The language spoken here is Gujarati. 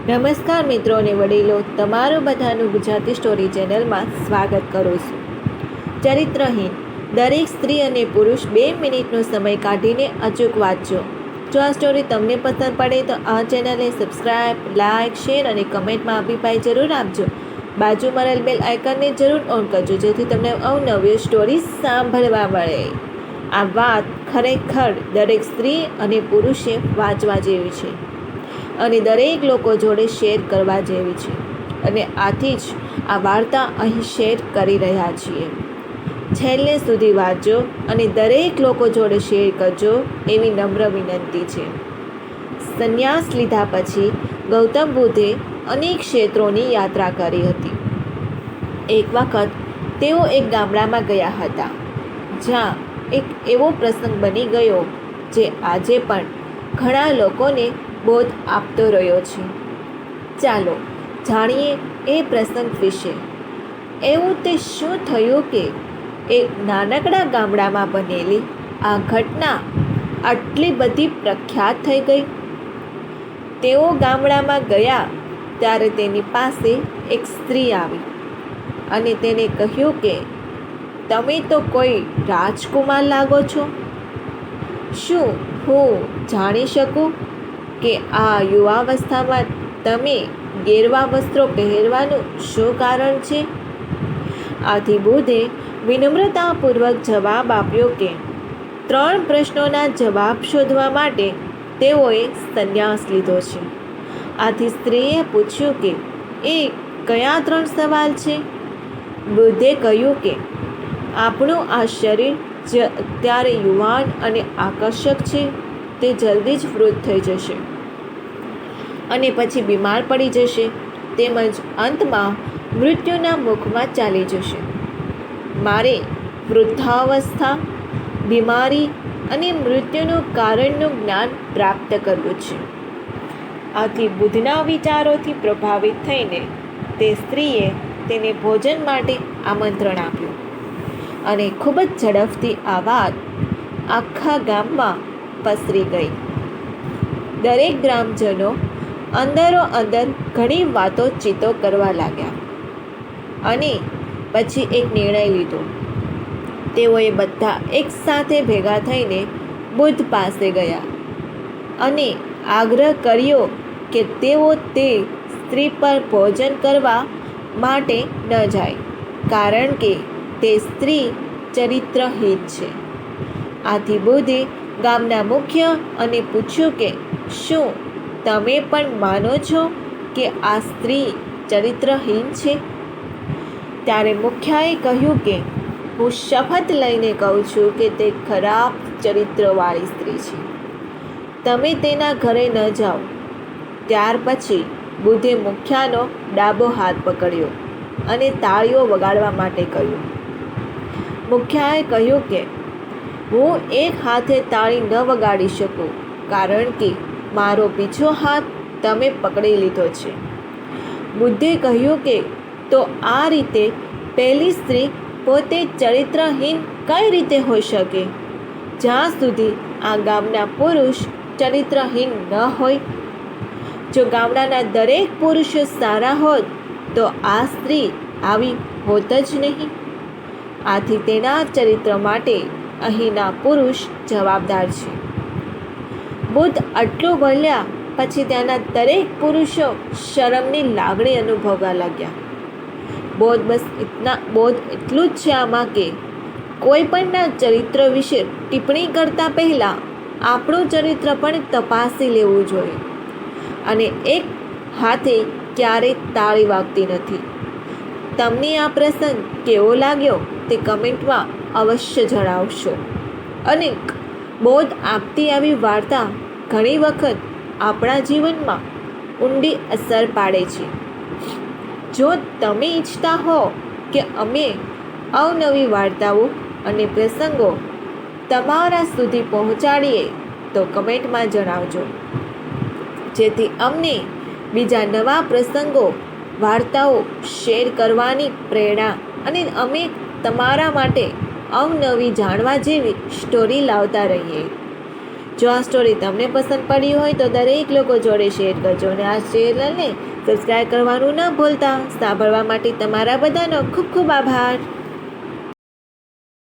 નમસ્કાર મિત્રો અને વડીલો, તમારું બધાનું ગુજરાતી સ્ટોરી ચેનલમાં સ્વાગત કરું છું. ચરિત્રહીન. દરેક સ્ત્રી અને પુરુષ 2 મિનિટનો સમય કાઢીને અચૂક વાંચજો. જો આ સ્ટોરી તમને પસંદ પડે તો આ ચેનલને સબસ્ક્રાઈબ, લાઇક, શેર અને કમેન્ટમાં અભિપ્રાય જરૂર આપજો. બાજુમાં રહેલ બેલ આઇકનને જરૂર ઓન કરજો જેથી તમને અવનવી સ્ટોરી સાંભળવા મળે. આ વાત ખરેખર દરેક સ્ત્રી અને પુરુષે વાંચવા જેવી છે અને દરેક લોકો જોડે શેર કરવા જેવી છે, અને આથી જ આ વાર્તા અહીં શેર કરી રહ્યા છીએ. છેલ્લે સુધી વાંચજો અને દરેક લોકો જોડે શેર કરજો એવી નમ્ર વિનંતી છે. સંન્યાસ લીધા પછી ગૌતમ બુદ્ધે અનેક ક્ષેત્રોની યાત્રા કરી હતી. એક વખત તેઓ એક ગામડામાં ગયા હતા જ્યાં એક એવો પ્રસંગ બની ગયો જે આજે પણ ઘણા લોકોને બોધ આપતો રહ્યો છે. ચાલો જાણીએ એ પ્રસંગ વિશે. એવું તે શું થયું કે એક નાનકડા ગામડામાં બનેલી આ ઘટના આટલી બધી પ્રખ્યાત થઈ ગઈ? તેઓ ગામડામાં ગયા ત્યારે તેની પાસે એક સ્ત્રી આવી અને તેને કહ્યું કે તમે તો કોઈ રાજકુમાર લાગો છો. શું હું જાણી શકું કે આ યુવાવસ્થામાં તમે ગેરવા વસ્ત્રો પહેરવાનું શું કારણ છે? આથી બુદ્ધે વિનમ્રતાપૂર્વક જવાબ આપ્યો કે 3 પ્રશ્નોના જવાબ શોધવા માટે તેઓએ સંન્યાસ લીધો છે. આથી સ્ત્રીએ પૂછ્યું કે એ કયા 3 સવાલ છે? બુદ્ધે કહ્યું કે આપણું આ શરીર જે અત્યારે યુવાન અને આકર્ષક છે તે જલ્દી જ વૃદ્ધ થઈ જશે અને પછી બીમાર પડી જશે, તેમજ અંતમાં મૃત્યુના મુખમાં ચાલી જશે. મારે વૃદ્ધાવસ્થા, બીમારી અને મૃત્યુનું કારણનું જ્ઞાન પ્રાપ્ત કરવું છે. આથી બુદ્ધના વિચારોથી પ્રભાવિત થઈને તે સ્ત્રીએ તેને ભોજન માટે આમંત્રણ આપ્યું અને ખૂબ જ ઝડપથી આ વાત આખા ગામમાં પસરી ગઈ. દરેક ગ્રામજનો અંદરો અંદર ઘણી વાતો ચીતો કરવા લાગ્યા અને પછી એક નિર્ણય લીધો. તેઓએ બધા એક સાથે ભેગા થઈને બુદ્ધ પાસે ગયા અને આગ્રહ કર્યો કે તેઓ તે સ્ત્રી પર ભોજન કરવા માટે ન જાય, કારણ કે તે સ્ત્રી ચરિત્રહીન છે. આથી બુદ્ધે ગામના મુખ્ય અને પૂછ્યું કે શું તમે પણ માનો છો કે આ સ્ત્રી ચરિત્રહીન છે? ત્યારે મુખ્યએ કહ્યું કે હું શપથ લઈને કહું છું કે તે ખરાબ ચરિત્રવાળી સ્ત્રી છે. તમે તેના ઘરે ન જાઓ. ત્યાર પછી બુદ્ધે મુખ્યાનો ડાબો હાથ પકડ્યો અને તાળીઓ વગાડવા માટે કહ્યું. મુખ્યાએ કહ્યું કે હું એક હાથે તાળી ન વગાડી શકું, કારણ કે મારો બીજો હાથ તમે પકડી લીધો છે. બુદ્ધે કહ્યું કે તો આ રીતે પહેલી સ્ત્રી પોતે ચરિત્રહીન કઈ રીતે હોઈ શકે, જ્યાં સુધી આ ગામના પુરુષ ચરિત્રહીન ન હોય? જો ગામડાના દરેક પુરુષો સારા હોત તો આ સ્ત્રી આવી હોત જ નહીં. આથી તેના ચરિત્ર માટે અહીંના પુરુષ જવાબદાર છે. બુદ્ધ આટલું બોલ્યા પછી ત્યાંના દરેક પુરુષો શરમની લાગણી અનુભવવા લાગ્યા. બોધ એટલું જ છે આમાં કે કોઈ પણના ચરિત્ર વિશે ટિપ્પણી કરતા પહેલાં આપણું ચરિત્ર પણ તપાસી લેવું જોઈએ. અને એક હાથે ક્યારેય તાળી વાગતી નથી. તમને આ પ્રસંગ કેવો લાગ્યો તે કમેન્ટમાં અવશ્ય જણાવશો. અને બોધ આપતી આવી વાર્તા ઘણી વખત આપણા જીવનમાં ઊંડી અસર પાડે છે. જો તમે ઈચ્છતા હો કે અમે અવનવી વાર્તાઓ અને પ્રસંગો તમારા સુધી પહોંચાડીએ તો કમેન્ટમાં જણાવજો, જેથી અમને બીજા નવા પ્રસંગો, વાર્તાઓ શેર કરવાની પ્રેરણા અને અમે તમારા માટે અવનવી જાણવા જેવી સ્ટોરી લાવતા રહીએ. જો આ સ્ટોરી તમને પસંદ પડી હોય તો દરેક લોકો જોડે શેર કરજો અને આ ચેનલને સબસ્ક્રાઈબ કરવાનું ન ભૂલતા. સાંભળવા માટે તમારા બધાનો ખૂબ ખૂબ આભાર.